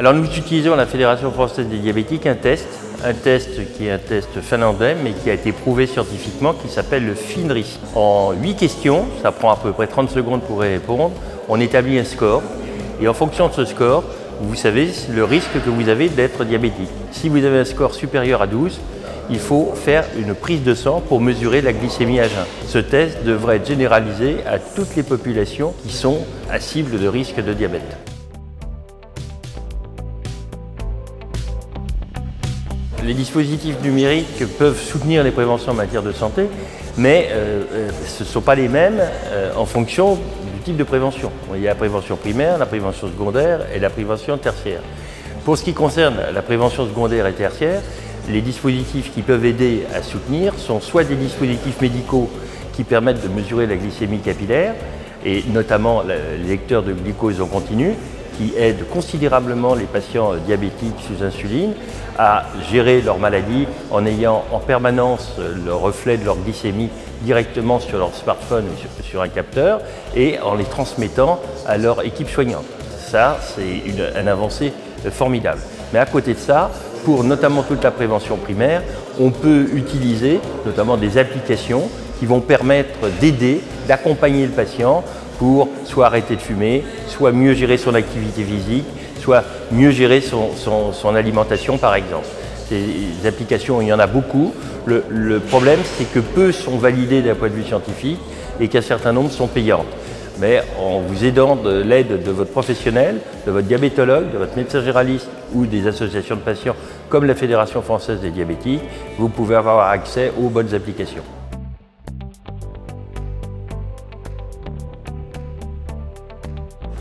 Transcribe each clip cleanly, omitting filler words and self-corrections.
Alors nous utilisons à la Fédération française des diabétiques un test qui est un test finlandais mais qui a été prouvé scientifiquement, qui s'appelle le FINRI. En 8 questions, ça prend à peu près 30 secondes pour y répondre, on établit un score et en fonction de ce score, vous savez le risque que vous avez d'être diabétique. Si vous avez un score supérieur à 12, il faut faire une prise de sang pour mesurer la glycémie à jeun. Ce test devrait être généralisé à toutes les populations qui sont à cible de risque de diabète. Les dispositifs numériques peuvent soutenir les préventions en matière de santé, mais ce ne sont pas les mêmes en fonction du type de prévention. Il y a la prévention primaire, la prévention secondaire et la prévention tertiaire. Pour ce qui concerne la prévention secondaire et tertiaire, les dispositifs qui peuvent aider à soutenir sont soit des dispositifs médicaux qui permettent de mesurer la glycémie capillaire, et notamment les lecteurs de glucose en continu, qui aident considérablement les patients diabétiques sous insuline à gérer leur maladie en ayant en permanence le reflet de leur glycémie directement sur leur smartphone ou sur un capteur et en les transmettant à leur équipe soignante. Ça, c'est une avancée formidable. Mais à côté de ça, pour notamment toute la prévention primaire, on peut utiliser notamment des applications qui vont permettre d'aider, d'accompagner le patient pour soit arrêter de fumer, soit mieux gérer son activité physique, soit mieux gérer son alimentation par exemple. Ces applications, il y en a beaucoup. Le problème, c'est que peu sont validées d'un point de vue scientifique et qu'un certain nombre sont payantes. Mais en vous aidant de l'aide de votre professionnel, de votre diabétologue, de votre médecin généraliste ou des associations de patients comme la Fédération française des diabétiques, vous pouvez avoir accès aux bonnes applications.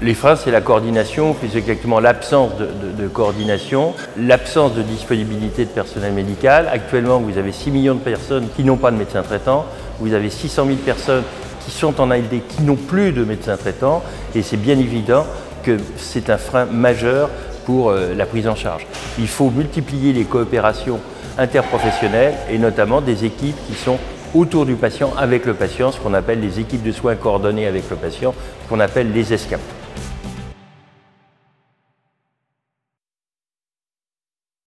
Les freins, c'est la coordination, plus exactement l'absence de coordination, l'absence de disponibilité de personnel médical. Actuellement, vous avez 6 millions de personnes qui n'ont pas de médecin traitant, vous avez 600 000 personnes qui sont en ALD qui n'ont plus de médecin traitant, et c'est bien évident que c'est un frein majeur pour la prise en charge. Il faut multiplier les coopérations interprofessionnelles et notamment des équipes qui sont autour du patient, avec le patient, ce qu'on appelle les équipes de soins coordonnées avec le patient, ce qu'on appelle les ESCAP.